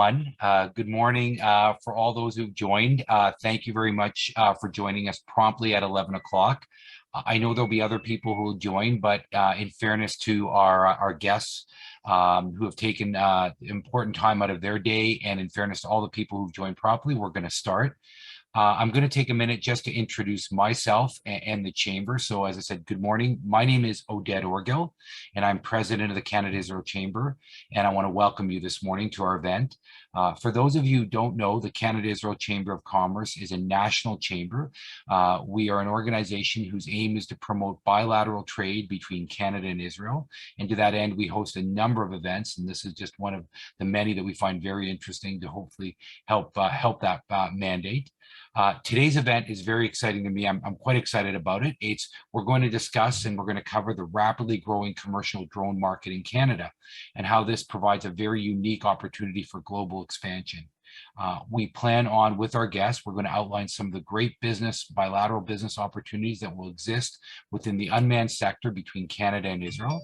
Good morning for all those who've joined. Thank you very much for joining us promptly at 11 o'clock. I know there'll be other people who will join, but in fairness to our guests who have taken important time out of their day, and in fairness to all the people who've joined properly, we're going to start. I'm going to take a minute just to introduce myself and the chamber. So as I said, good morning. My name is Oded Orgel, and I'm president of the Canada-Israel Chamber, and I want to welcome you this morning to our event. For those of you who don't know, the Canada-Israel Chamber of Commerce is a national chamber. We are an organization whose aim is to promote bilateral trade between Canada and Israel. And to that end, we host a number of events, and this is just one of the many that we find very interesting to hopefully help that mandate. Today's event is very exciting to me. I'm quite excited about it. We're going to discuss and we're going to cover the rapidly growing commercial drone market in Canada and how this provides a very unique opportunity for global expansion. We plan on, with our guests, we're going to outline some of the great bilateral business opportunities that will exist within the unmanned sector between Canada and Israel.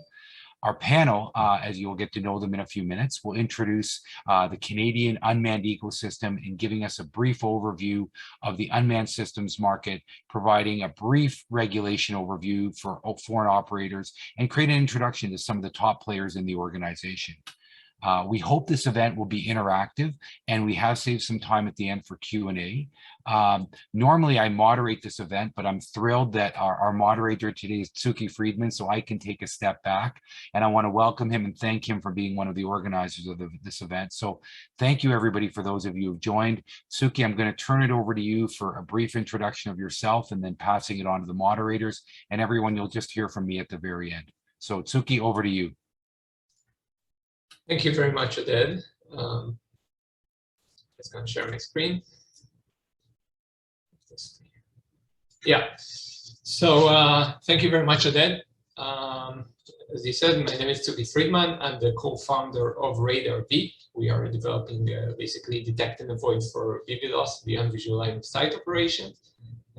Our panel, as you'll get to know them in a few minutes, will introduce the Canadian unmanned ecosystem in giving us a brief overview of the unmanned systems market, providing a brief regulation overview for foreign operators, and create an introduction to some of the top players in the organization. We hope this event will be interactive, and we have saved some time at the end for Q&A. Normally, I moderate this event, but I'm thrilled that our moderator today is Tsuki Friedman, so I can take a step back. And I want to welcome him and thank him for being one of the organizers of this event. So thank you, everybody, for those of you who've joined. Tsuki, I'm going to turn it over to you for a brief introduction of yourself and then passing it on to the moderators. And everyone, you'll just hear from me at the very end. So Tsuki, over to you. Thank you very much, Oded. Just going to share my screen. Yeah, so thank you very much, Oded. As you said, my name is Tsuki Friedman. I'm the co-founder of Radar V. We are developing basically detect and avoid for BVLOS, beyond visual line of sight operations.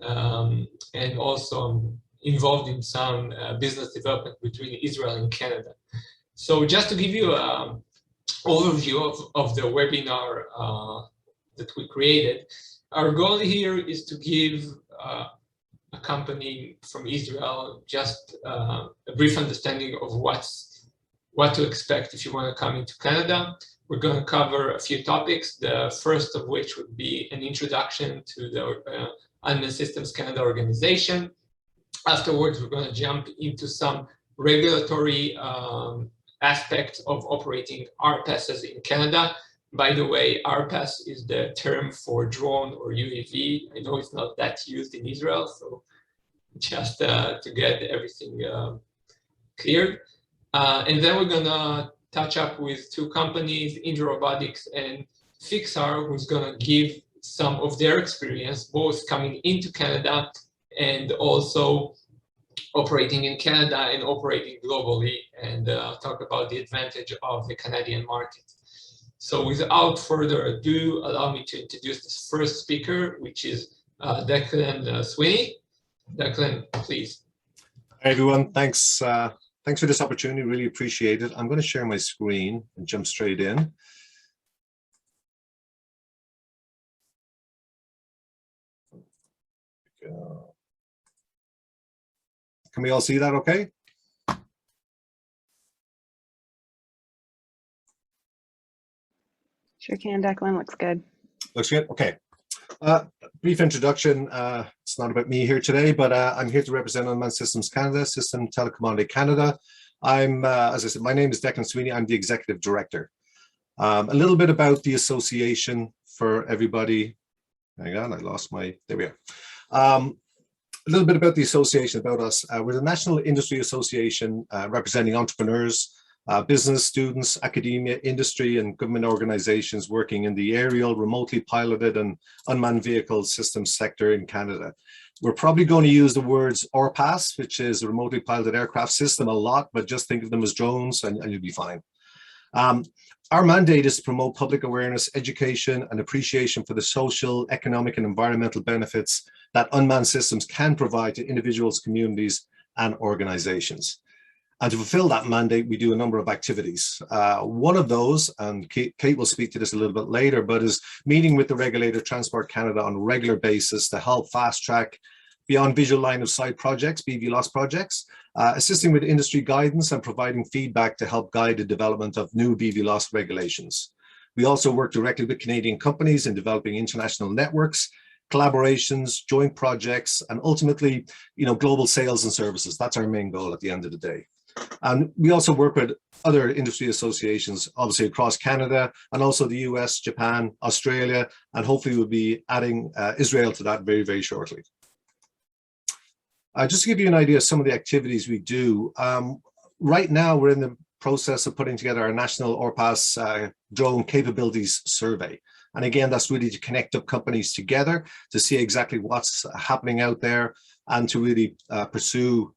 And also I'm involved in some business development between Israel and Canada. So just to give you an overview of the webinar that we created, our goal here is to give a company from Israel just a brief understanding of what to expect if you want to come into Canada. We're going to cover a few topics, the first of which would be an introduction to the Unmanned Systems Canada organization. Afterwards, we're going to jump into some regulatory aspects of operating RPASs in Canada. By the way, RPAS is the term for drone or UAV. I know it's not that used in Israel, so just to get everything cleared. And then we're gonna touch up with two companies, Indra Robotics and Fixar, who's gonna give some of their experience, both coming into Canada and also operating in Canada and operating globally, and talk about the advantage of the Canadian market. So without further ado, allow me to introduce this first speaker, which is Declan Sweeney. Declan, please. Hi, everyone. Thanks for this opportunity. Really appreciate it. I'm going to share my screen and jump straight in. There we go. Can we all see that okay? Sure can, Declan. Looks good. Looks good. Okay. Brief introduction. It's not about me here today, but I'm here to represent Unmanned Systems Canada, System Telecommanding Canada. I'm, as I said, my name is Declan Sweeney. I'm the executive director. A little bit about the association for everybody. Hang on, I lost my, there we are. A little bit about the association, about us. We're the National Industry Association representing entrepreneurs, business, students, academia, industry, and government organizations working in the aerial, remotely piloted, and unmanned vehicle systems sector in Canada. We're probably going to use the words RPAS, which is a remotely piloted aircraft system, a lot, but just think of them as drones and you'll be fine. Our mandate is to promote public awareness, education, and appreciation for the social, economic, and environmental benefits that unmanned systems can provide to individuals, communities, and organizations. And to fulfill that mandate, we do a number of activities. One of those, and Kate will speak to this a little bit later, but is meeting with the regulator Transport Canada on a regular basis to help fast track beyond visual line of sight projects, BVLOS projects, assisting with industry guidance and providing feedback to help guide the development of new BVLOS regulations. We also work directly with Canadian companies in developing international networks, collaborations, joint projects, and ultimately, global sales and services. That's our main goal at the end of the day. And we also work with other industry associations, obviously across Canada, and also the US, Japan, Australia, and hopefully we'll be adding Israel to that very, very shortly. Just to give you an idea of some of the activities we do, right now we're in the process of putting together our national ORPAS drone capabilities survey. And again, that's really to connect up companies together to see exactly what's happening out there and to really pursue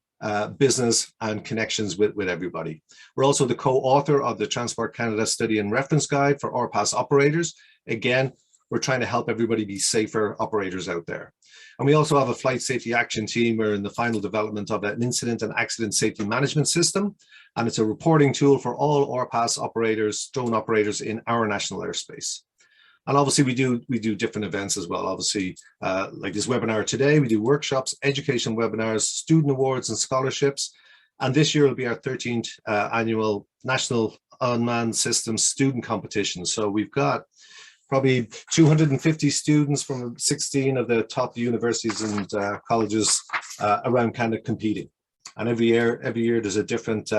business and connections with everybody. We're also the co-author of the Transport Canada Study and Reference Guide for ORPAS operators. Again, we're trying to help everybody be safer operators out there. And we also have a flight safety action team. We're in the final development of an incident and accident safety management system. And it's a reporting tool for all ORPAS operators, drone operators in our national airspace. And obviously we do different events as well. Obviously, like this webinar today, we do workshops, education webinars, student awards and scholarships. And this year will be our 13th annual National Unmanned Systems Student Competition. So we've got probably 250 students from 16 of the top universities and colleges around Canada competing. And every year there's a different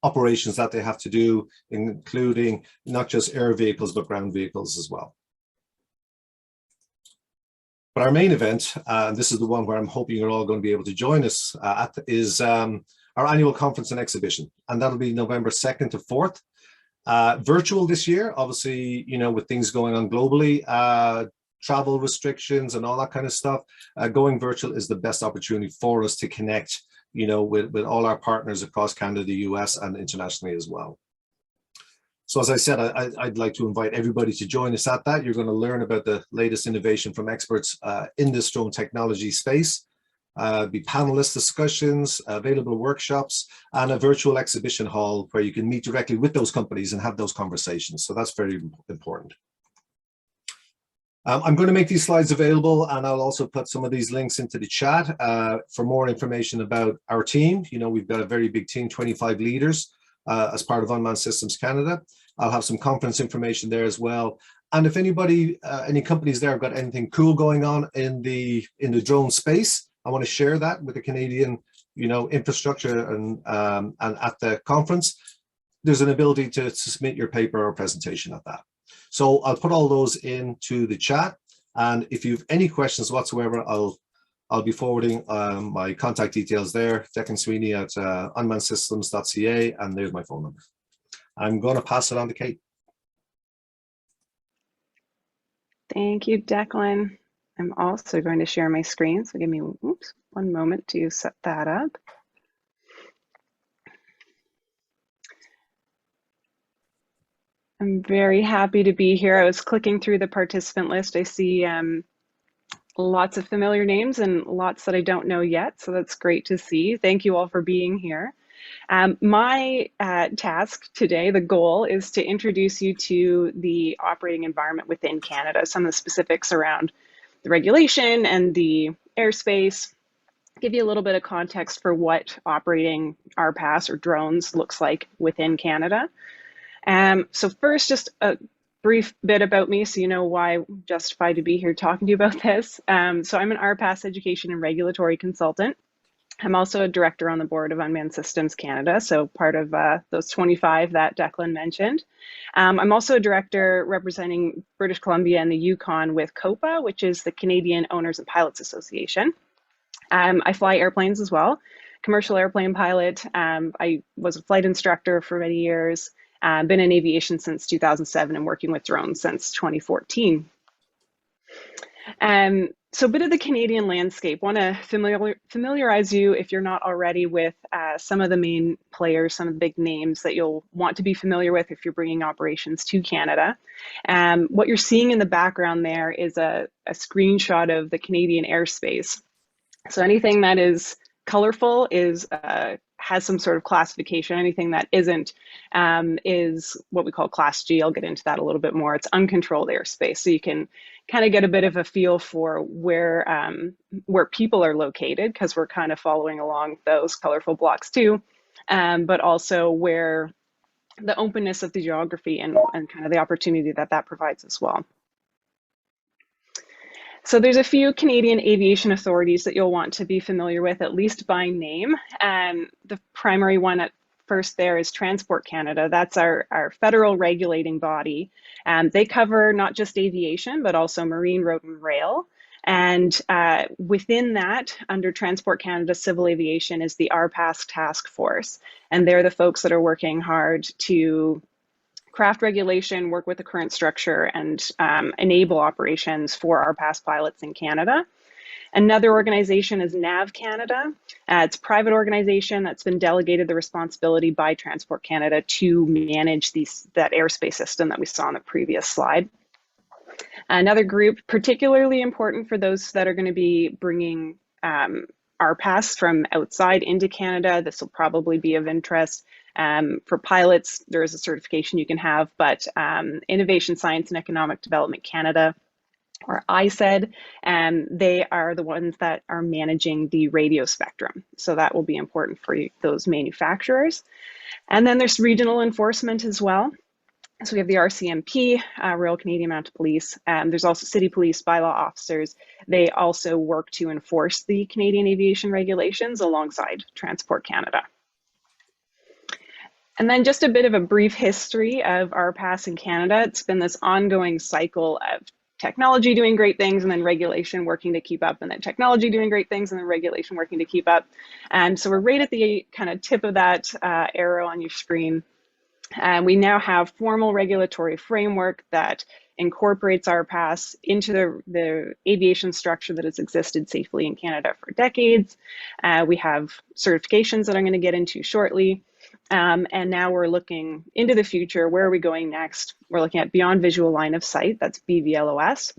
operations that they have to do, including not just air vehicles, but ground vehicles as well. But our main event, and this is the one where I'm hoping you're all going to be able to join us at, is our annual conference and exhibition. And that'll be November 2nd to 4th. Virtual this year, obviously, with things going on globally, travel restrictions and all that kind of stuff, going virtual is the best opportunity for us to connect, with all our partners across Canada, the US, and internationally as well. So as I said, I'd like to invite everybody to join us at that. You're going to learn about the latest innovation from experts in this drone technology space. Be panelist discussions, available workshops, and a virtual exhibition hall where you can meet directly with those companies and have those conversations. So that's very important. I'm going to make these slides available, and I'll also put some of these links into the chat for more information about our team. We've got a very big team, 25 leaders as part of Unmanned Systems Canada. I'll have some conference information there as well. And if anybody, any companies there have got anything cool going on in the drone space, I want to share that with the Canadian, infrastructure and at the conference. There's an ability to submit your paper or presentation at that. So I'll put all those into the chat. And if you have any questions whatsoever, I'll be forwarding my contact details there, Declan Sweeney at unmannedsystems.ca, and there's my phone number. I'm going to pass it on to Kate. Thank you, Declan. I'm also going to share my screen, so give me one moment to set that up. I'm very happy to be here. I was clicking through the participant list. I see lots of familiar names and lots that I don't know yet, so that's great to see. Thank you all for being here. My task today, the goal, is to introduce you to the operating environment within Canada, some of the specifics around the regulation and the airspace, give you a little bit of context for what operating RPAS or drones looks like within Canada. So first, just a brief bit about me so you know why I'm justified to be here talking to you about this. So I'm an RPAS education and regulatory consultant. I'm also a director on the board of Unmanned Systems Canada, so part of those 25 that Declan mentioned. I'm also a director representing British Columbia and the Yukon with COPA, which is the Canadian Owners and Pilots Association. I fly airplanes as well, commercial airplane pilot. I was a flight instructor for many years, been in aviation since 2007 and working with drones since 2014. So a bit of the Canadian landscape. Want to familiarize you, if you're not already, with some of the main players, some of the big names that you'll want to be familiar with if you're bringing operations to Canada. What you're seeing in the background there is a screenshot of the Canadian airspace. So anything that is colorful is has some sort of classification. Anything that isn't is what we call Class G. I'll get into that a little bit more. It's uncontrolled airspace. So you can kind of get a bit of a feel for where people are located, because we're kind of following along those colorful blocks too, but also where the openness of the geography and kind of the opportunity that that provides as well. So there's a few Canadian aviation authorities that you'll want to be familiar with, at least by name. The primary one at first there is Transport Canada. That's our federal regulating body. They cover not just aviation, but also marine, road, and rail. And within that, under Transport Canada Civil Aviation is the RPAS task force. And they're the folks that are working hard to craft regulation, work with the current structure, and enable operations for our RPAS pilots in Canada. Another organization is NAV Canada. It's a private organization that's been delegated the responsibility by Transport Canada to manage that airspace system that we saw on the previous slide. Another group, particularly important for those that are going to be bringing RPAS from outside into Canada. This will probably be of interest. For pilots, there is a certification you can have, but Innovation, Science and Economic Development Canada, or ISED, they are the ones that are managing the radio spectrum. So that will be important for those manufacturers. And then there's regional enforcement as well. So we have the RCMP, Royal Canadian Mounted Police. There's also city police, bylaw officers. They also work to enforce the Canadian aviation regulations alongside Transport Canada. And then just a bit of a brief history of RPAS in Canada. It's been this ongoing cycle of technology doing great things and then regulation working to keep up, and then technology doing great things and then regulation working to keep up. So we're right at the kind of tip of that arrow on your screen. We now have formal regulatory framework that incorporates RPAS into the aviation structure that has existed safely in Canada for decades. We have certifications that I'm going to get into shortly. And now we're looking into the future. Where are we going next? We're looking at beyond visual line of sight, that's BVLOS,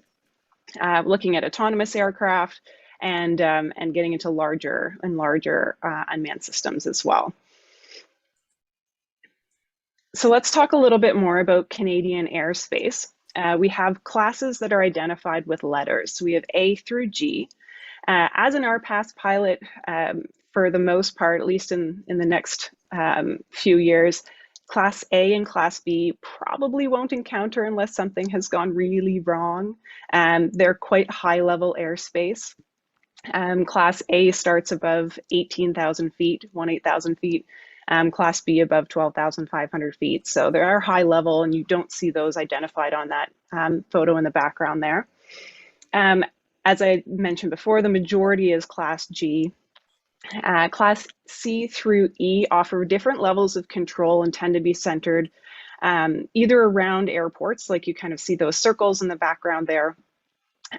looking at autonomous aircraft, and getting into larger and larger unmanned systems as well. So let's talk a little bit more about Canadian airspace. We have classes that are identified with letters. So we have A through G. As an RPAS pilot, for the most part, at least in the next few years, Class A and Class B probably won't encounter unless something has gone really wrong. They're quite high level airspace. Class A starts above 18,000 feet, 18,000 feet. Class B above 12,500 feet. So they are high level, and you don't see those identified on that photo in the background there. As I mentioned before, the majority is Class G. Class C through E offer different levels of control and tend to be centered either around airports, like you kind of see those circles in the background there,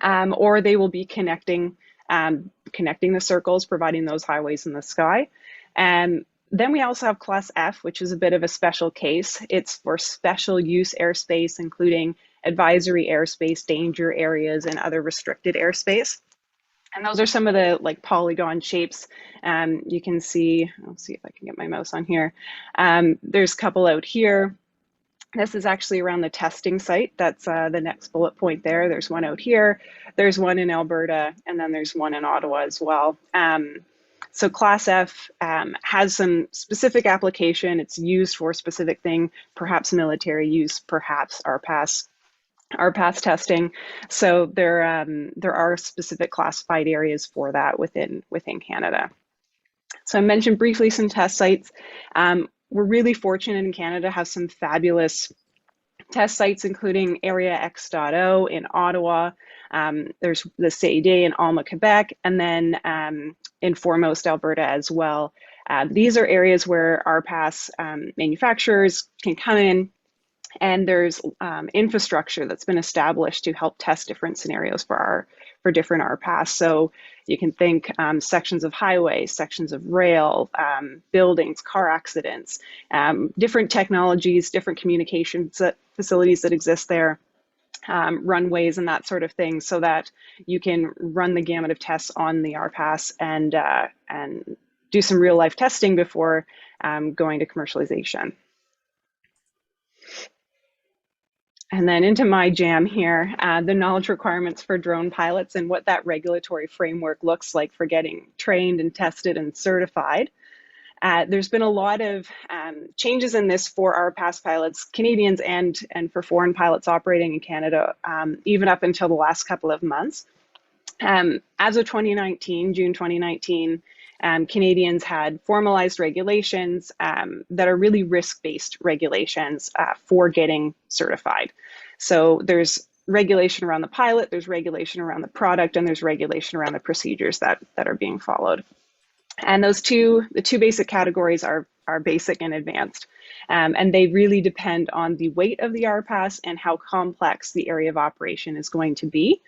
or they will be connecting the circles, providing those highways in the sky. Then we also have Class F, which is a bit of a special case. It's for special use airspace, including advisory airspace, danger areas, and other restricted airspace. And those are some of the like polygon shapes. You can see, I'll see if I can get my mouse on here. There's a couple out here. This is actually around the testing site. That's the next bullet point there. There's one out here. There's one in Alberta, and then there's one in Ottawa as well. So Class F has some specific application. It's used for a specific thing, perhaps military use, perhaps RPAS testing. So there are specific classified areas for that within Canada. So I mentioned briefly some test sites. We're really fortunate in Canada to have some fabulous test sites, including Area X.O in Ottawa. There's the CAD in Alma, Quebec, and then in Foremost, Alberta as well. These are areas where RPAS manufacturers can come in, and there's infrastructure that's been established to help test different scenarios for different RPAS. So you can think sections of highway, sections of rail, buildings, car accidents, different technologies, different communications facilities that exist there, runways and that sort of thing, so that you can run the gamut of tests on the RPAS and do some real life testing before going to commercialization. And then into my jam here, the knowledge requirements for drone pilots and what that regulatory framework looks like for getting trained and tested and certified. There's been a lot of changes in this for our past pilots, Canadians and for foreign pilots operating in Canada, even up until the last couple of months. As of 2019, June 2019, Canadians had formalized regulations that are really risk-based regulations for getting certified. So there's regulation around the pilot, there's regulation around the product, and there's regulation around the procedures that are being followed. And the two basic categories are basic and advanced. And they really depend on the weight of the RPAS and how complex the area of operation is going to be.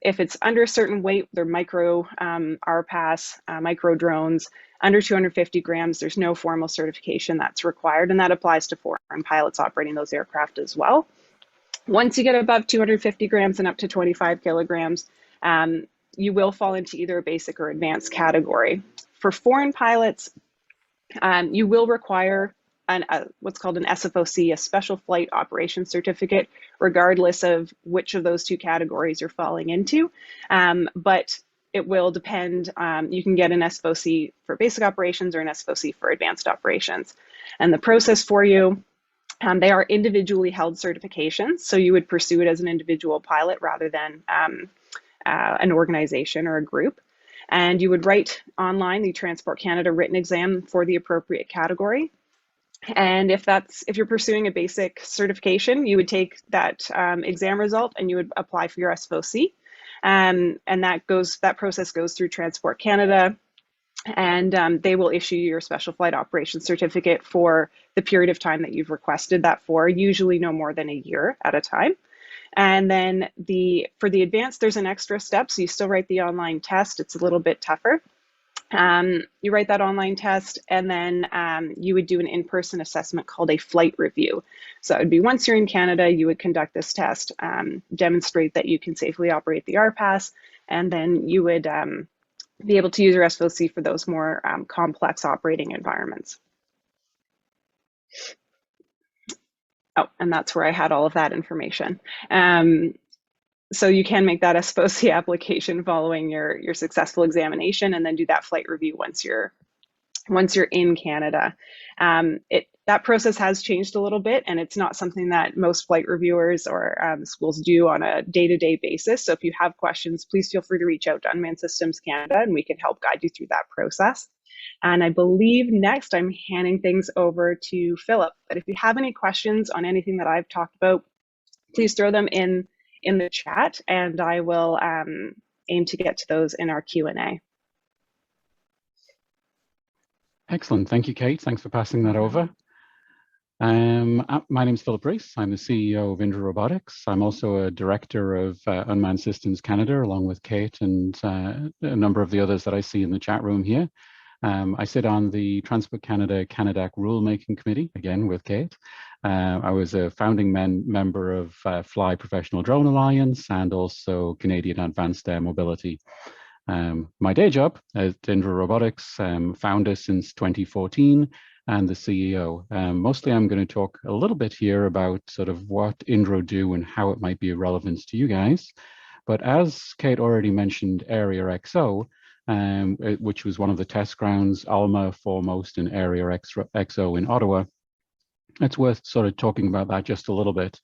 If it's under a certain weight, they're micro RPAS, micro drones. Under 250 grams, there's no formal certification that's required, and that applies to foreign pilots operating those aircraft as well. Once you get above 250 grams and up to 25 kilograms, you will fall into either a basic or advanced category. For foreign pilots, you will require what's called an SFOC, a Special Flight Operations Certificate, regardless of which of those two categories you're falling into. But it will depend, you can get an SFOC for basic operations or an SFOC for advanced operations. And the process for you, they are individually held certifications, so you would pursue it as an individual pilot rather than an organization or a group. And you would write online the Transport Canada written exam for the appropriate category. And if you're pursuing a basic certification, you would take that exam result and you would apply for your SFOC. And that process goes through Transport Canada, and they will issue your Special Flight Operations Certificate for the period of time that you've requested that for, usually no more than a year at a time. And then for the advanced, there's an extra step. So you still write the online test. It's a little bit tougher. You write that online test, and then you would do an in-person assessment called a flight review. So it would be once you're in Canada, you would conduct this test, demonstrate that you can safely operate the RPAS, and then you would be able to use your SFOC for those more complex operating environments. Oh, and that's where I had all of that information. So you can make that SFOC application following your successful examination, and then do that flight review once you're in Canada. That process has changed a little bit, and it's not something that most flight reviewers or schools do on a day-to-day basis. So if you have questions, please feel free to reach out to Unmanned Systems Canada, and we can help guide you through that process. And I believe next I'm handing things over to Philip. But if you have any questions on anything that I've talked about, please throw them in the chat, and I will aim to get to those in our Q&A. Excellent. Thank you, Kate. Thanks for passing that over. My name is Philip Rees. I'm the CEO of Indra Robotics. I'm also a director of Unmanned Systems Canada, along with Kate and a number of the others that I see in the chat room here. I sit on the Transport Canada CANADAC Rulemaking Committee, again with Kate. I was a founding member of Fly Professional Drone Alliance and also Canadian Advanced Air Mobility. My day job at Indra Robotics, founder since 2014 and the CEO. Mostly I'm going to talk a little bit here about sort of what Indra do and how it might be of relevance to you guys. But as Kate already mentioned, Area XO, which was one of the test grounds, ALMA foremost in Area XO in Ottawa. It's worth sort of talking about that just a little bit.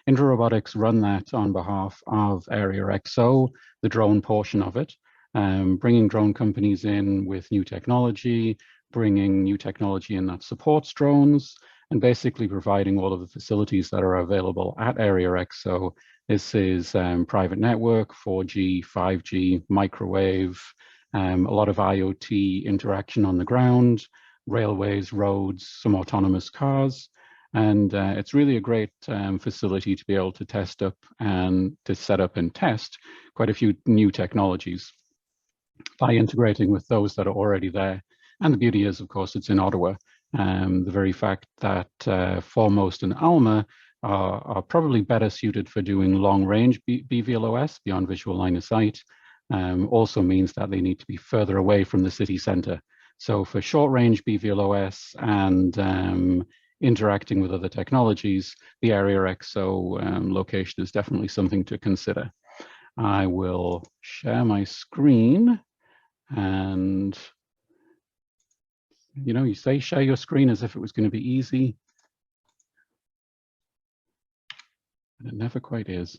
Indra Robotics run that on behalf of Area XO, the drone portion of it, bringing drone companies in with new technology, bringing new technology in that supports drones, and basically providing all of the facilities that are available at Area XO. This is private network, 4G, 5G, microwave, a lot of IoT interaction on the ground, railways, roads, some autonomous cars. And it's really a great facility to be able to test up and to set up and test quite a few new technologies by integrating with those that are already there. And the beauty is, of course, it's in Ottawa. The very fact that Foremost and ALMA are probably better suited for doing long-range BVLOS, beyond visual line of sight, also means that they need to be further away from the city center. So for short-range BVLOS and interacting with other technologies, the Area XO location is definitely something to consider. I will share my screen, and you say share your screen as if it was going to be easy, and it never quite is.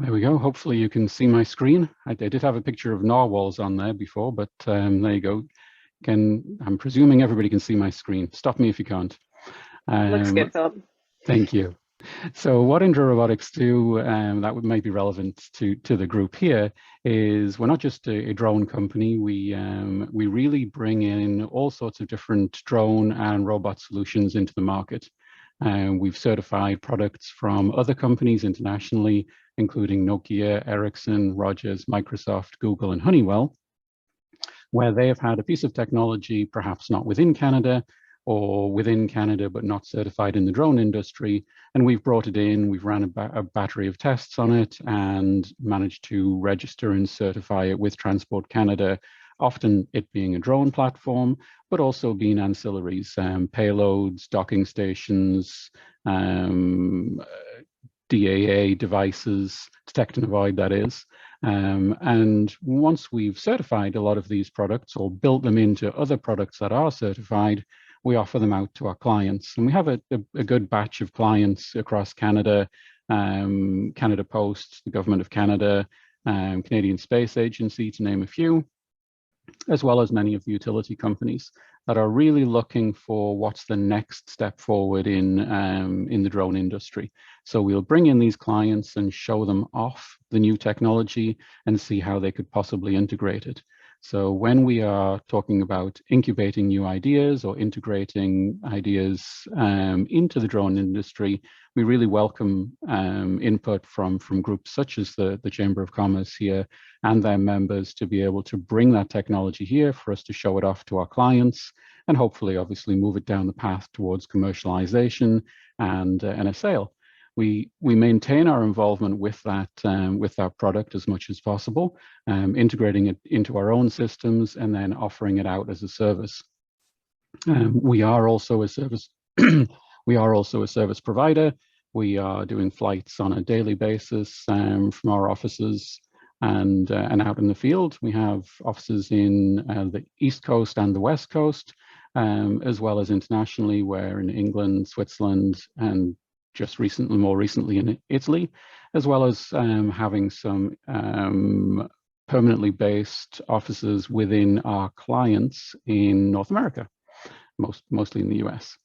There we go. Hopefully you can see my screen. I did have a picture of narwhals on there before, but there you go. I'm presuming everybody can see my screen. Stop me if you can't. Looks good, Philip. Thank you. So what Indra Robotics do that might be relevant to the group here is we're not just a drone company. We really bring in all sorts of different drone and robot solutions into the market. We've certified products from other companies internationally, including Nokia, Ericsson, Rogers, Microsoft, Google, and Honeywell, where they have had a piece of technology, perhaps not within Canada, or within Canada, but not certified in the drone industry. And we've brought it in, we've ran a battery of tests on it and managed to register and certify it with Transport Canada, often it being a drone platform, but also being ancillaries, payloads, docking stations, DAA devices, detect and avoid, that is. And once we've certified a lot of these products or built them into other products that are certified, we offer them out to our clients. And we have a good batch of clients across Canada, Canada Post, the Government of Canada, Canadian Space Agency, to name a few, as well as many of the utility companies that are really looking for what's the next step forward in the drone industry. So we'll bring in these clients and show them off the new technology and see how they could possibly integrate it. So when we are talking about incubating new ideas or integrating ideas into the drone industry, we really welcome input from groups such as the Chamber of Commerce here and their members to be able to bring that technology here for us to show it off to our clients and hopefully obviously move it down the path towards commercialization and a sale. We maintain our involvement with that product as much as possible, integrating it into our own systems and then offering it out as a service. We are also a service. We are also a service provider. We are doing flights on a daily basis from our offices and out in the field. We have offices in the East Coast and the West Coast, as well as internationally, where in England, Switzerland, and just more recently in Italy, as well as having some permanently based offices within our clients in North America, mostly in the US.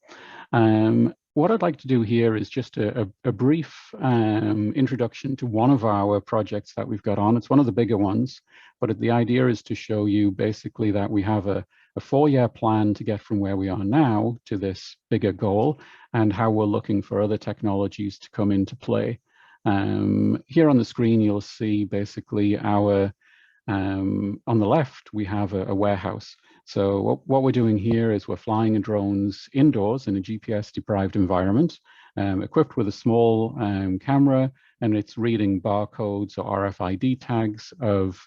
What I'd like to do here is just a brief introduction to one of our projects that we've got on. It's one of the bigger ones, but the idea is to show you basically that we have a 4-year plan to get from where we are now to this bigger goal and how we're looking for other technologies to come into play. Here on the screen, you'll see basically our, on the left, we have a warehouse. So what we're doing here is we're flying drones indoors in a GPS-deprived environment, equipped with a small camera, and it's reading barcodes or RFID tags of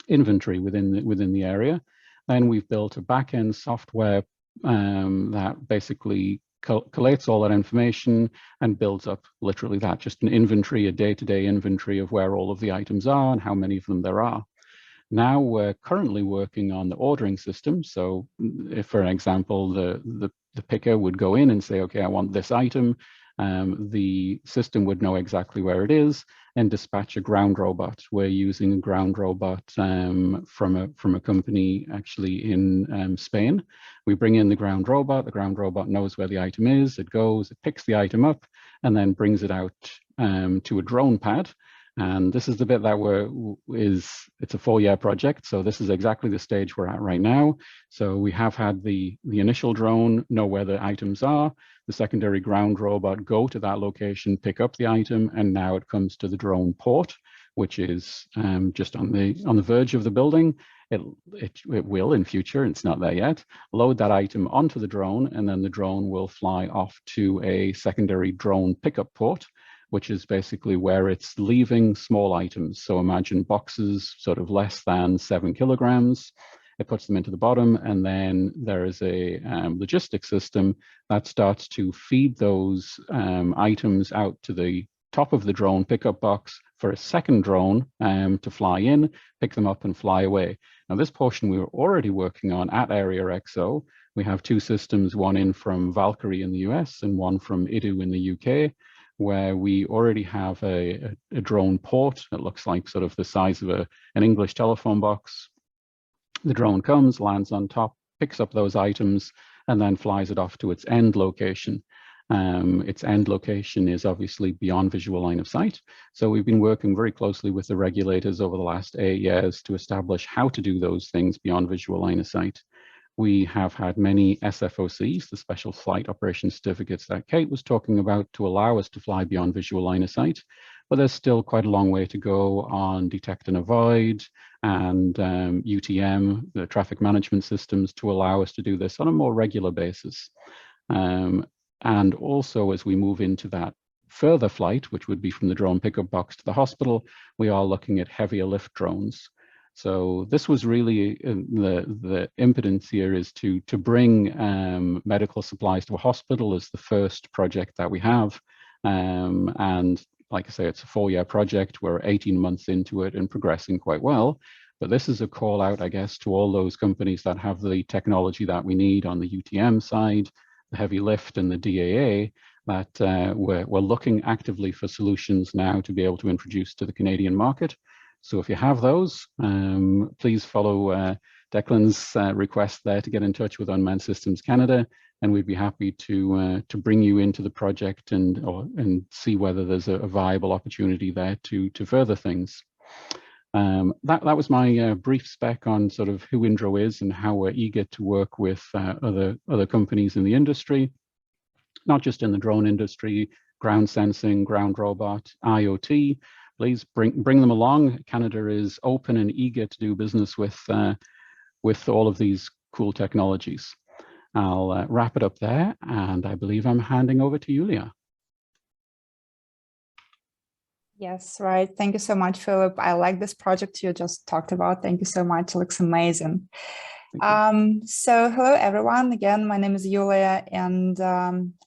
inventory within the area. Then we've built a back-end software that basically collates all that information and builds up literally that, just an inventory, a day-to-day inventory of where all of the items are and how many of them there are. Now we're currently working on the ordering system. So if, for example, the picker would go in and say, okay, I want this item, the system would know exactly where it is and dispatch a ground robot. We're using a ground robot from a company actually in Spain. We bring in the ground robot knows where the item is, it goes, it picks the item up and then brings it out to a drone pad. And this is the bit that it's a 4-year project. So this is exactly the stage we're at right now. So we have had the initial drone know where the items are, the secondary ground robot go to that location, pick up the item, and now it comes to the drone port which is just on the verge of the building. It will in future, it's not there yet, load that item onto the drone, and then the drone will fly off to a secondary drone pickup port, which is basically where it's leaving small items. So imagine boxes sort of less than 7 kilograms. It puts them into the bottom, and then there is a logistics system that starts to feed those items out to the top of the drone pickup box for a second drone to fly in, pick them up and fly away. Now this portion we were already working on at Area XO. We have 2 systems, one in from Valkyrie in the US and one from IDU in the UK, where we already have a drone port that looks like sort of the size of an English telephone box. The drone comes, lands on top, picks up those items, and then flies it off to its end location. Its end location is obviously beyond visual line of sight. So we've been working very closely with the regulators over the last 8 years to establish how to do those things beyond visual line of sight. We have had many SFOCs, the Special Flight Operation Certificates that Kate was talking about, to allow us to fly beyond visual line of sight. But there's still quite a long way to go on detect and avoid and UTM, the traffic management systems, to allow us to do this on a more regular basis. And also, as we move into that further flight, which would be from the drone pickup box to the hospital, we are looking at heavier lift drones. So this was really the impotence here is to bring medical supplies to a hospital as the first project that we have. And like I say, it's a 4-year project. We're 18 months into it and progressing quite well. But this is a call out, I guess, to all those companies that have the technology that we need on the UTM side, the heavy lift and the DAA, that we're looking actively for solutions now to be able to introduce to the Canadian market. So if you have those, please follow Declan's request there to get in touch with Unmanned Systems Canada, and we'd be happy to bring you into the project and see whether there's a viable opportunity there to further things. That was my brief spec on sort of who Indra is and how we're eager to work with other companies in the industry, not just in the drone industry, ground sensing, ground robot, IoT. Please bring them along. Canada is open and eager to do business with all of these cool technologies. I'll wrap it up there, and I believe I'm handing over to Julia. Yes, right. Thank you so much, Philip. I like this project you just talked about. Thank you so much. It looks amazing. So hello, everyone. Again, my name is Julia, and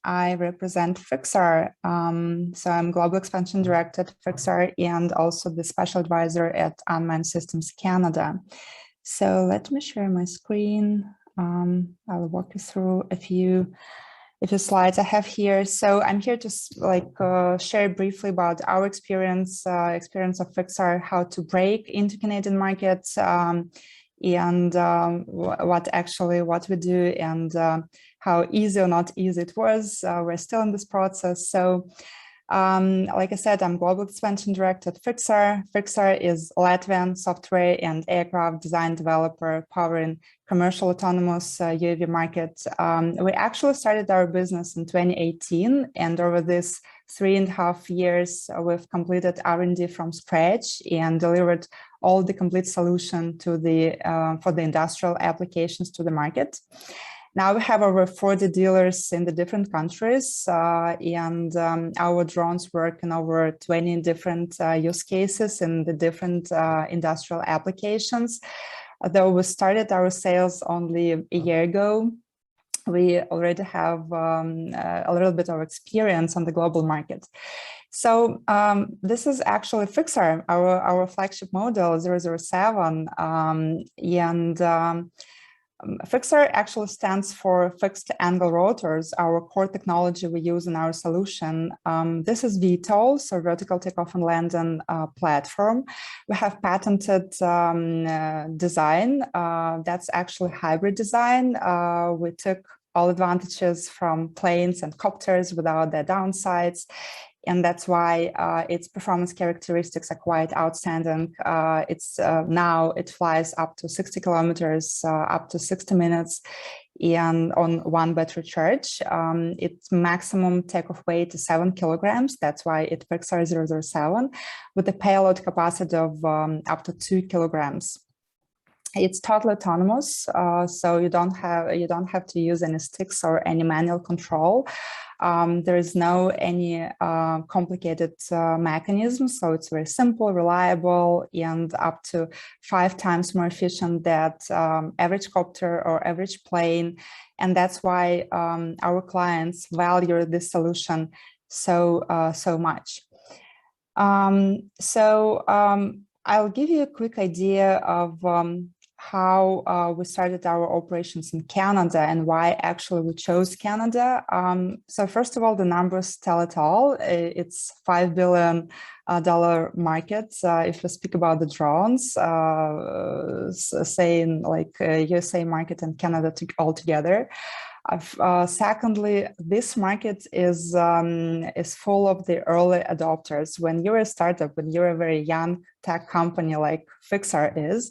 I represent Fixar. So I'm Global Expansion Director at Fixar and also the Special Advisor at Unmanned Systems Canada. So let me share my screen. I'll walk you through a few slides I have here. So I'm here to share briefly about our experience of Fixar, how to break into Canadian markets, and what we do, and how easy or not easy it was. We're still in this process. So like I said, I'm Global Expansion Director at Fixar. Fixar is Latvian software and aircraft design developer powering commercial autonomous UAV market. We actually started our business in 2018, and over this 3.5 years, we've completed R&D from scratch and delivered all the complete solution to for the industrial applications to the market. Now we have over 40 dealers in the different countries, and our drones work in over 20 different use cases in the different industrial applications. Although we started our sales only a year ago, we already have a little bit of experience on the global market. So this is actually Fixar, our flagship model 007, and Fixar actually stands for fixed angle rotors, our core technology we use in our solution. This is VTOL, so vertical takeoff and landing platform. We have patented design. That's actually hybrid design. We took all advantages from planes and copters without their downsides. And that's why its performance characteristics are quite outstanding. Now it flies up to 60 kilometers, up to 60 minutes. and on one battery charge. Its maximum takeoff weight is 7 kilograms. That's why it Pixar 007 with a payload capacity of up to 2 kilograms. It's totally autonomous, so you don't have to use any sticks or any manual control. There is no any complicated mechanism, so it's very simple, reliable, and up to 5 times more efficient than average copter or average plane. And that's why our clients value this solution so much. I'll give you a quick idea of how we started our operations in Canada and why actually we chose Canada. So first of all, the numbers tell it all. It's $5 billion market. If we speak about the drones, saying like USA market and Canada all together. Secondly, this market is full of the early adopters. When you're a startup, when you're a very young tech company like Pixar is,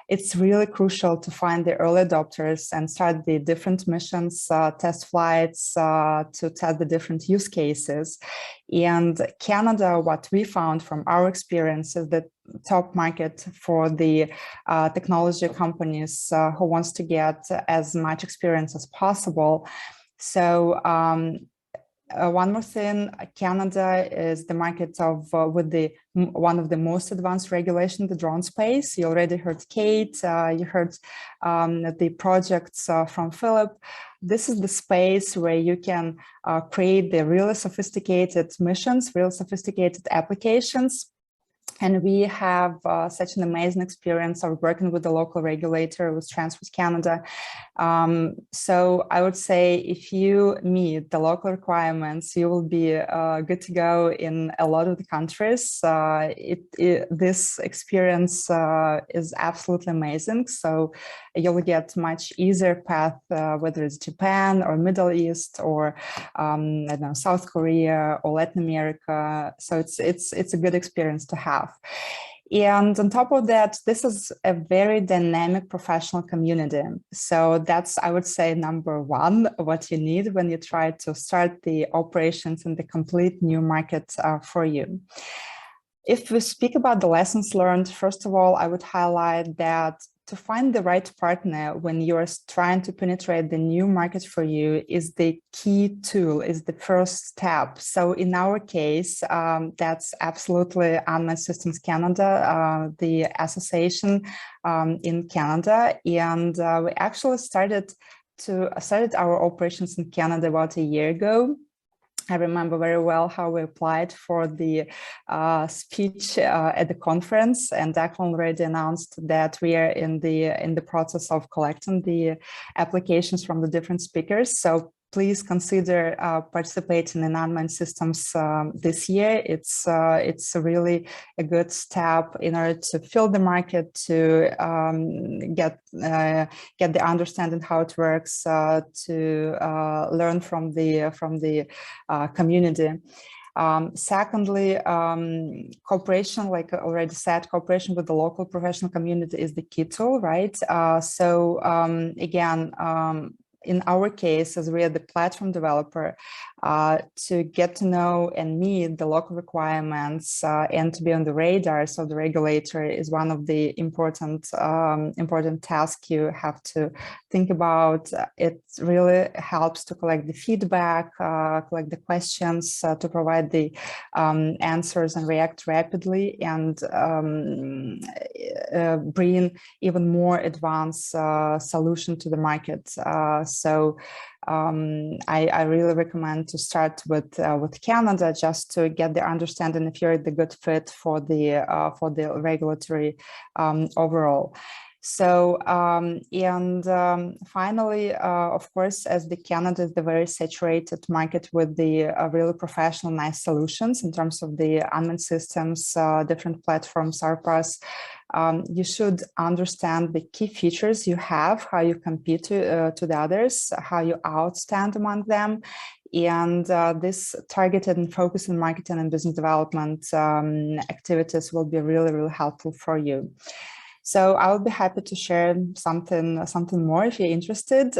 it's really crucial to find the early adopters and start the different missions, test flights, to test the different use cases. And Canada, what we found from our experience is the top market for the technology companies who wants to get as much experience as possible. So one more thing, Canada is the market of with the one of the most advanced regulation in the drone space. You already heard Kate, you heard the projects from Philip. This is the space where you can create the really sophisticated missions, really sophisticated applications. And we have such an amazing experience of working with the local regulator, with Transport Canada. So I would say if you meet the local requirements, you will be good to go in a lot of the countries. This experience is absolutely amazing. So you'll get much easier path, whether it's Japan or Middle East or I don't know, South Korea or Latin America. So it's a good experience to have. And on top of that, this is a very dynamic professional community. So that's, I would say, number one, what you need when you try to start the operations in the complete new market for you. If we speak about the lessons learned, first of all, I would highlight that to find the right partner when you're trying to penetrate the new market for you is the key tool, is the first step. So in our case, that's absolutely Unmanned Systems Canada, the association in Canada. And we actually started our operations in Canada about a year ago. I remember very well how we applied for the speech at the conference, and Declan already announced that we are in the process of collecting the applications from the different speakers. So please consider participating in Unmanned Systems this year. It's really a good step in order to fill the market, to get the understanding how it works, to learn from the community. Secondly, cooperation, like I already said, cooperation with the local professional community is the key tool, right? Again, in our case, as we are the platform developer, to get to know and meet the local requirements and to be on the radar, so the regulator is one of the important tasks you have to think about. It really helps to collect the feedback, collect the questions, to provide the answers and react rapidly, and bring even more advanced solution to the market. I really recommend to start with Canada, just to get the understanding if you're the good fit for the regulatory overall. So finally, of course, as the Canada is the very saturated market with the really professional, nice solutions in terms of the unmanned systems, different platforms, RPAS, you should understand the key features you have, how you compete to the others, how you outstand among them. And this targeted and focused on marketing and business development activities will be really, really helpful for you. So I'll be happy to share something more if you're interested.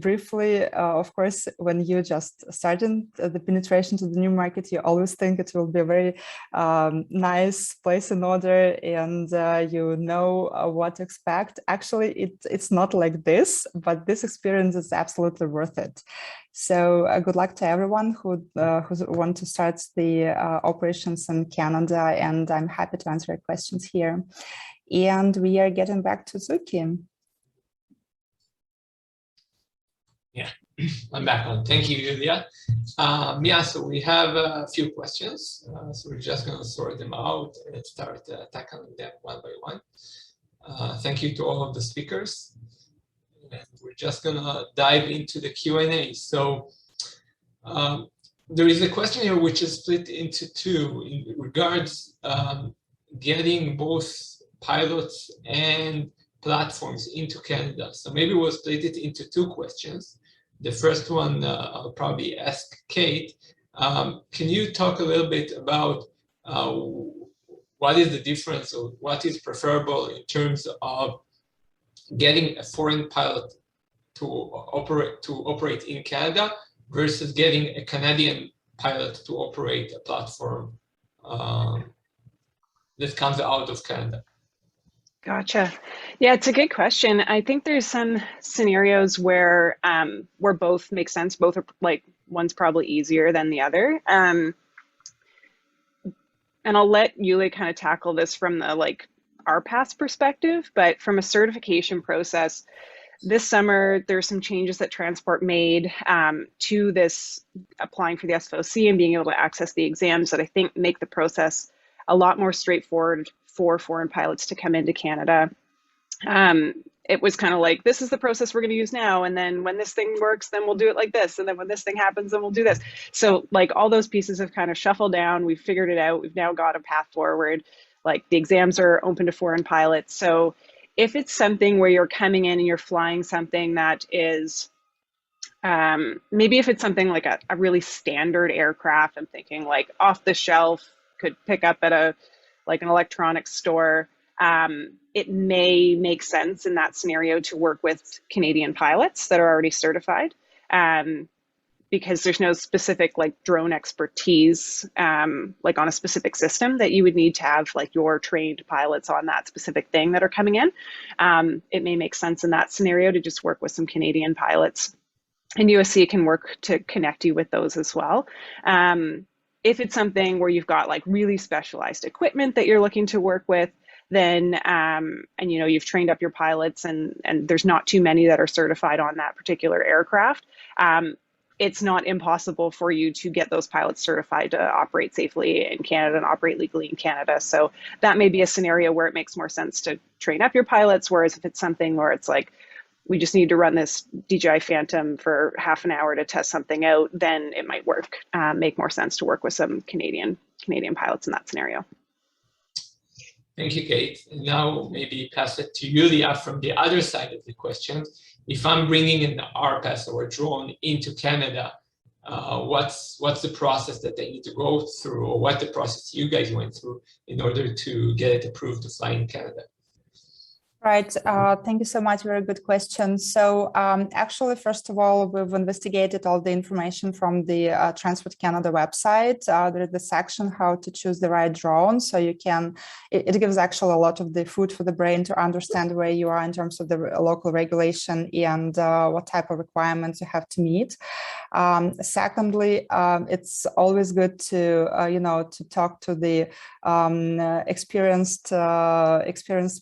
Briefly, of course, when you just starting the penetration to the new market, you always think it will be a very nice place in order, and you know what to expect. Actually, it's not like this, but this experience is absolutely worth it. So good luck to everyone who want to start the operations in Canada, and I'm happy to answer your questions here. And we are getting back to Zuki. Yeah, I'm back on. Thank you, Julia. Yeah, so we have a few questions. So we're just going to sort them out and start tackling them one by one. Thank you to all of the speakers. And we're just going to dive into the Q&A. So there is a question here which is split into two in regards getting both pilots and platforms into Canada. So maybe we'll split it into two questions. The first one I'll probably ask Kate. Can you talk a little bit about what is the difference, or what is preferable in terms of getting a foreign pilot to operate in Canada versus getting a Canadian pilot to operate a platform that comes out of Canada? Gotcha. Yeah, it's a good question. I think there's some scenarios where both make sense. Both are like, one's probably easier than the other. And I'll let Yuli kind of tackle this from the RPAS perspective, but from a certification process, this summer, there's some changes that Transport made to this applying for the SFOC and being able to access the exams that I think make the process a lot more straightforward for foreign pilots to come into Canada. It was kind of like, this is the process we're going to use now. And then when this thing works, then we'll do it like this. And then when this thing happens, then we'll do this. So all those pieces have kind of shuffled down. We've figured it out. We've now got a path forward. The exams are open to foreign pilots. So if it's something where you're coming in and you're flying something that is, maybe if it's something like a really standard aircraft, I'm thinking off the shelf, could pick up at an electronics store, it may make sense in that scenario to work with Canadian pilots that are already certified, because there's no specific drone expertise on a specific system that you would need to have your trained pilots on that specific thing that are coming in. It may make sense in that scenario to just work with some Canadian pilots, and USC can work to connect you with those as well. If it's something where you've got really specialized equipment that you're looking to work with, then and you've trained up your pilots and there's not too many that are certified on that particular aircraft, it's not impossible for you to get those pilots certified to operate safely in Canada and operate legally in Canada. So that may be a scenario where it makes more sense to train up your pilots, whereas if it's something where it's we just need to run this DJI Phantom for half an hour to test something out, then it might make more sense to work with some Canadian pilots in that scenario. Thank you, Kate. And now maybe pass it to Julia from the other side of the question. If I'm bringing an RPAS or a drone into Canada, what's the process that they need to go through, or what the process you guys went through in order to get it approved to fly in Canada? Right. Thank you so much. Very good question. So actually, first of all, we've investigated all the information from the Transport Canada website. There is the section how to choose the right drone. So you can, it gives actually a lot of the food for the brain to understand where you are in terms of the local regulation and what type of requirements you have to meet. Secondly, it's always good to, to talk to the experienced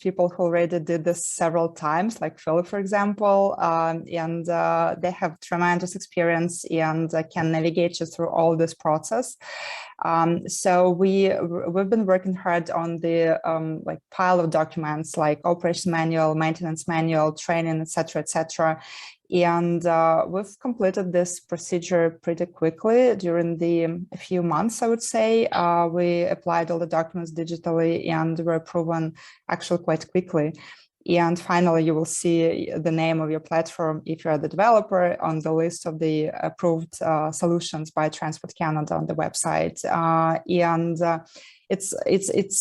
people who already did this several times, like Philip, for example, and they have tremendous experience and can navigate you through all this process. So we've been working hard on the pile of documents like operation manual, maintenance manual, training, etc., etc. And we've completed this procedure pretty quickly during a few months, I would say. We applied all the documents digitally and were proven actually quite quickly. And finally, you will see the name of your platform if you're the developer on the list of the approved solutions by Transport Canada on the website. It's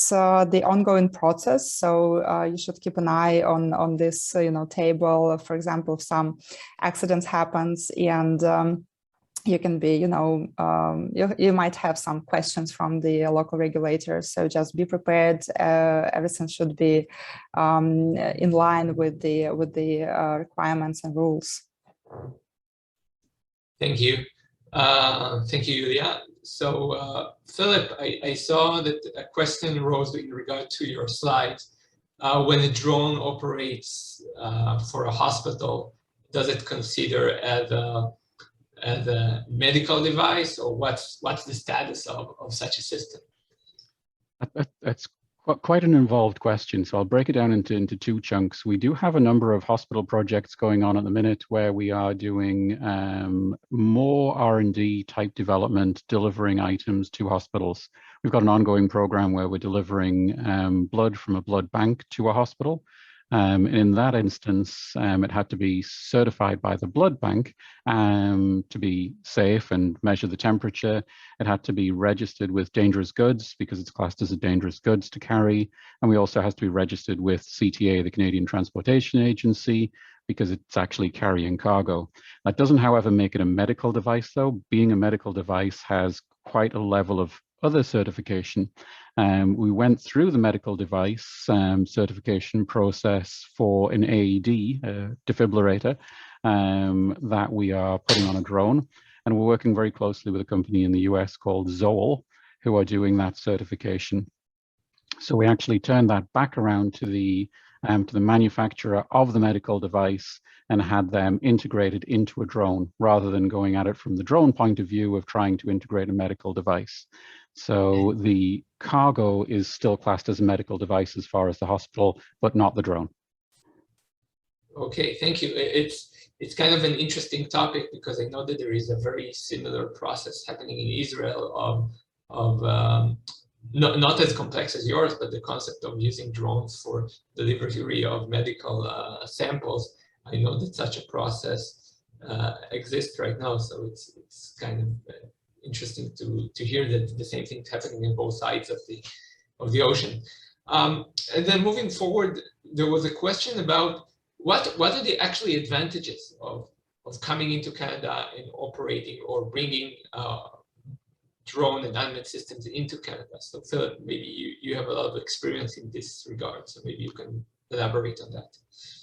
the ongoing process, so you should keep an eye on this table. For example, if some accidents happens and you can be, you might have some questions from the local regulators. So just be prepared. Everything should be in line with the requirements and rules. Thank you. Thank you, Yulia. So, Philip, I saw that a question arose in regard to your slides. When a drone operates for a hospital, does it consider as a medical device, or what's the status of such a system? That's quite an involved question, so I'll break it down into two chunks. We do have a number of hospital projects going on at the minute where we are doing more R&D type development, delivering items to hospitals. We've got an ongoing program where we're delivering blood from a blood bank to a hospital. In that instance, it had to be certified by the blood bank to be safe and measure the temperature. It had to be registered with dangerous goods because it's classed as a dangerous goods to carry. And we also has to be registered with CTA, the Canadian Transportation Agency, because it's actually carrying cargo. That doesn't, however, make it a medical device, though. Being a medical device has quite a level of other certification. We went through the medical device certification process for an AED, defibrillator, that we are putting on a drone. And we're working very closely with a company in the US called Zoll, who are doing that certification. So we actually turned that back around to the manufacturer of the medical device and had them integrated into a drone rather than going at it from the drone point of view of trying to integrate a medical device. So the cargo is still classed as a medical device as far as the hospital, but not the drone. Okay, thank you. It's kind of an interesting topic because I know that there is a very similar process happening in Israel of not as complex as yours, but the concept of using drones for delivery of medical samples. I know that such a process exists right now, so it's kind of interesting to hear that the same thing is happening in both sides of the ocean. And then moving forward, there was a question about what are the actually advantages of coming into Canada and operating or bringing drone and unmanned systems into Canada. So Philip, maybe you have a lot of experience in this regard, so maybe you can elaborate on that.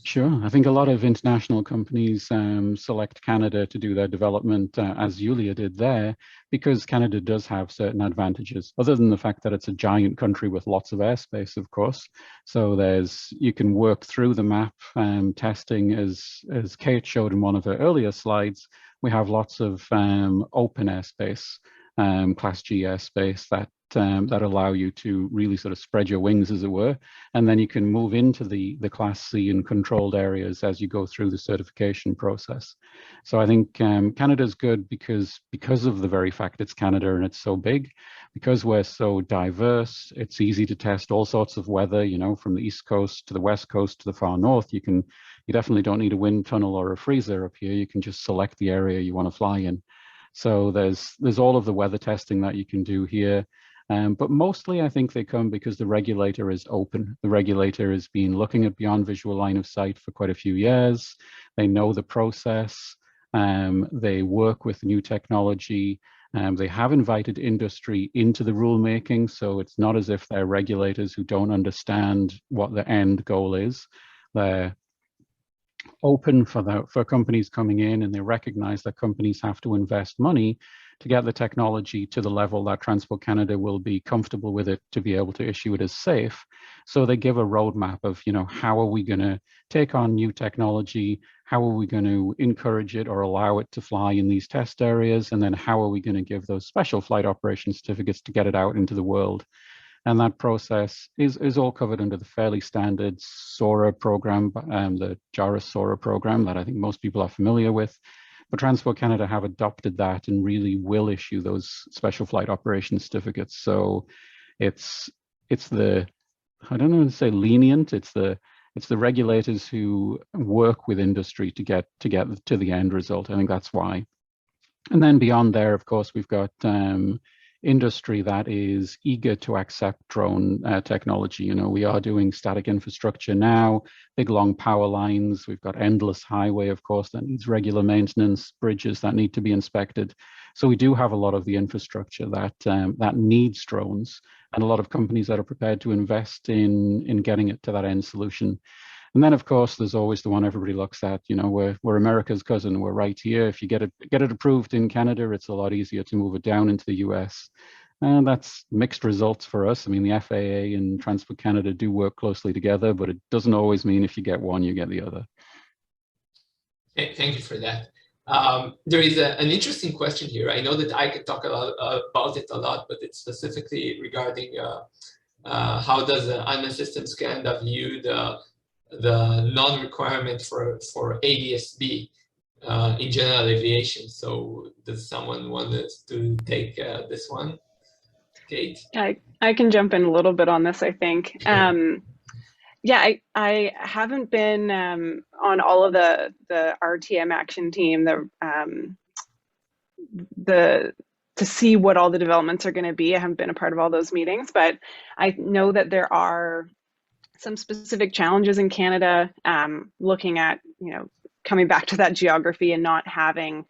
Sure. I think a lot of international companies select Canada to do their development, as Yulia did there, because Canada does have certain advantages, other than the fact that it's a giant country with lots of airspace, of course. So you can work through the map testing, as Kate showed in one of her earlier slides. We have lots of open airspace, Class G airspace that allow you to really sort of spread your wings, as it were, and then you can move into the Class C and controlled areas as you go through the certification process. So I think Canada's good because of the very fact it's Canada and it's so big, because we're so diverse. It's easy to test all sorts of weather, from the East Coast to the West Coast to the far north. You definitely don't need a wind tunnel or a freezer up here. You can just select the area you want to fly in. So there's all of the weather testing that you can do here. But mostly I think they come because the regulator is open. The regulator has been looking at beyond visual line of sight for quite a few years. They know the process. They work with new technology. They have invited industry into the rulemaking. So it's not as if they're regulators who don't understand what the end goal is. They're open for companies coming in, and they recognize that companies have to invest money to get the technology to the level that Transport Canada will be comfortable with it to be able to issue it as safe. So they give a roadmap of, how are we going to take on new technology? How are we going to encourage it or allow it to fly in these test areas? And then how are we going to give those special flight operation certificates to get it out into the world? And that process is all covered under the fairly standard SORA program, the JARA SORA program that I think most people are familiar with. But Transport Canada have adopted that and really will issue those special flight operation certificates. So it's the, I don't know how to say lenient, it's the It's the regulators who work with industry to get to the end result. I think that's why. And then beyond there, of course, we've got industry that is eager to accept drone technology. You know, we are doing static infrastructure now, big long power lines. We've got endless highway, of course, that needs regular maintenance, bridges that need to be inspected. So we do have a lot of the infrastructure that that needs drones, and a lot of companies that are prepared to invest in getting it to that end solution. And then, of course, there's always the one everybody looks at. You know, we're America's cousin. We're right here. If you get it approved in Canada, it's a lot easier to move it down into the US. And that's mixed results for us. I mean, the FAA and Transport Canada do work closely together, but it doesn't always mean if you get one, you get the other. Thank you for that. There is an interesting question here. I know that I could talk about it a lot, but it's specifically regarding how does the Unmanned Systems Canada view the non-requirement for ADS-B in general aviation. So does someone want us to take this one? Kate? I can jump in a little bit on this, I think. Yeah, I haven't been on all of the RTM action team, to see what all the developments are going to be. I haven't been a part of all those meetings, but I know that there are some specific challenges in Canada, looking at, you know, coming back to that geography and not having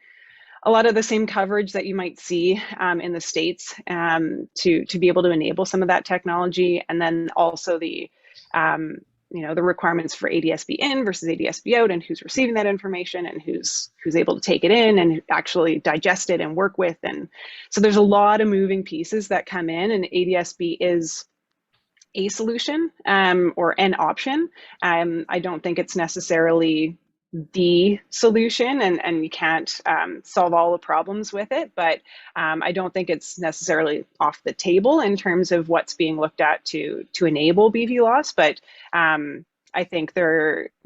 a lot of the same coverage that you might see in the States, to be able to enable some of that technology. And then also the, you know, the requirements for ADS-B in versus ADS-B out, and who's receiving that information and who's able to take it in and actually digest it and work with. And so there's a lot of moving pieces that come in, and ADS-B is a solution or an option. I don't think it's necessarily the solution, and you can't solve all the problems with it, but I don't think it's necessarily off the table in terms of what's being looked at to enable BVLOS. But I think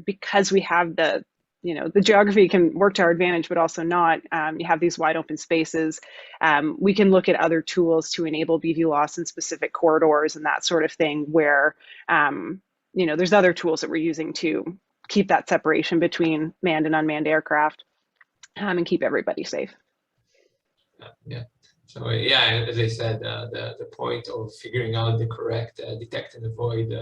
because we have the, you know, the geography can work to our advantage, but also not. You have these wide open spaces. We can look at other tools to enable BVLOS in specific corridors and that sort of thing, where, you know, there's other tools that we're using to keep that separation between manned and unmanned aircraft, and keep everybody safe. Yeah. So yeah, as I said, the point of figuring out the correct detect and avoid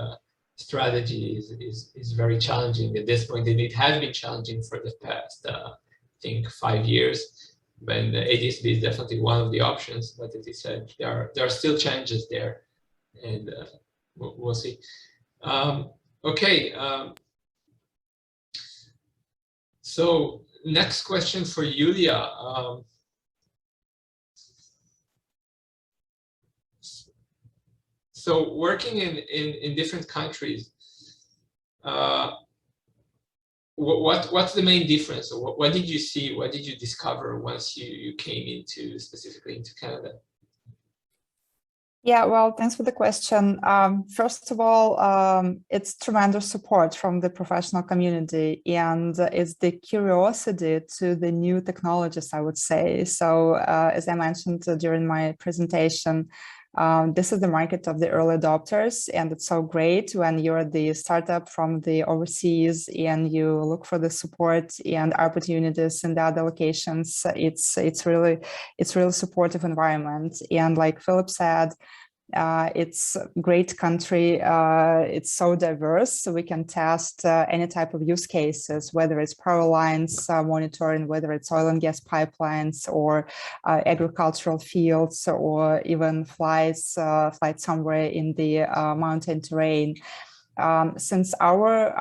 strategy is very challenging at this point, and it has been challenging for the past, I think, 5 years. But ADS-B is definitely one of the options. But as you said, there are still challenges there, and we'll see. Okay. So next question for Yulia. So working in different countries, what's the main difference? Or what did you see? What did you discover once you came specifically into Canada? Yeah, well, thanks for the question. First of all, it's tremendous support from the professional community, and it's the curiosity to the new technologies, I would say. So as I mentioned during my presentation, this is the market of the early adopters, and it's so great when you're the startup from the overseas and you look for the support and opportunities in the other locations. It's really supportive environment, and like Philip said, it's a great country. It's so diverse, so we can test any type of use cases, whether it's power lines monitoring, whether it's oil and gas pipelines, or agricultural fields, or even flight somewhere in the mountain terrain. Since our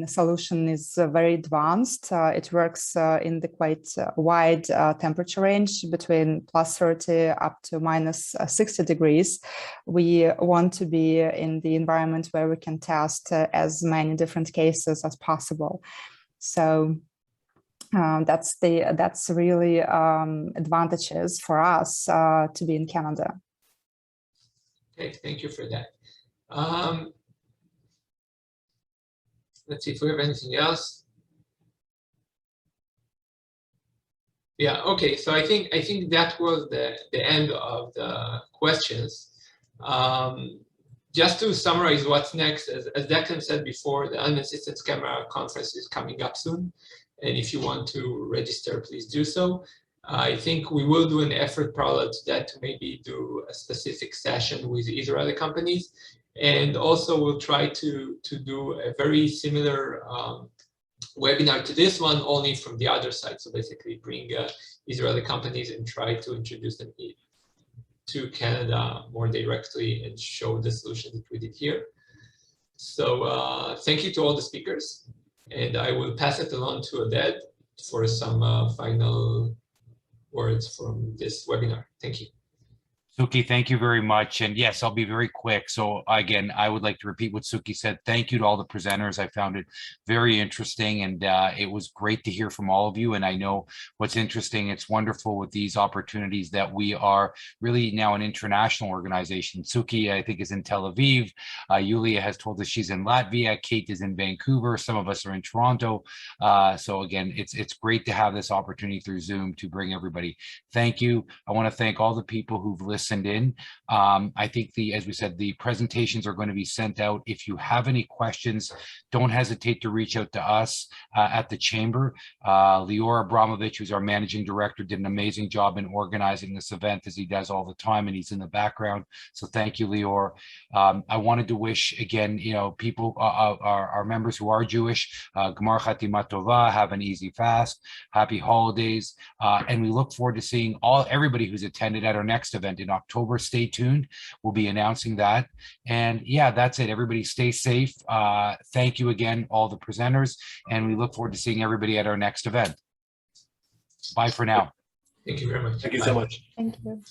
solution is very advanced, it works in the quite wide temperature range between +30 up to -60 degrees. We want to be in the environment where we can test as many different cases as possible. So that's really advantages for us to be in Canada. Okay, thank you for that. Let's see if we have anything else. Yeah, okay, so I think that was the end of the questions. just to summarize what's next, as Declan said before, the Unmanned Systems Camera Conference is coming up soon. And if you want to register, please do so. I think we will do an effort parallel to that to maybe do a specific session with Israeli companies. And also we'll try to do a very similar webinar to this one, only from the other side. So basically bring Israeli companies and try to introduce them to Canada more directly and show the solution that we did here. So thank you to all the speakers. And I will pass it along to Oded for some final words from this webinar. Thank you. Suki, thank you very much. And yes, I'll be very quick. So again, I would like to repeat what Suki said. Thank you to all the presenters. I found it very interesting, and it was great to hear from all of you. And I know what's interesting, it's wonderful with these opportunities that we are really now an international organization. Suki, I think, is in Tel Aviv. Yulia has told us she's in Latvia. Kate is in Vancouver. Some of us are in Toronto. So again, it's great to have this opportunity through Zoom to bring everybody. Thank you. I want to thank all the people who've listened in. I think as we said, the presentations are going to be sent out. If you have any questions, don't hesitate to reach out to us at the Chamber. Lior Abramovich, who's our managing director, did an amazing job in organizing this event, as he does all the time, and he's in the background. So thank you, Lior. I wanted to wish, again, people, our members who are Jewish, Gmar Chatima Tova, have an easy fast, happy holidays, and we look forward to seeing everybody who's attended at our next event in October. Stay tuned. We'll be announcing that. And yeah, that's it. Everybody stay safe. Thank you again, all the presenters, and we look forward to seeing everybody at our next event. Bye for now. Thank you very much. Thank you so much. Thank you.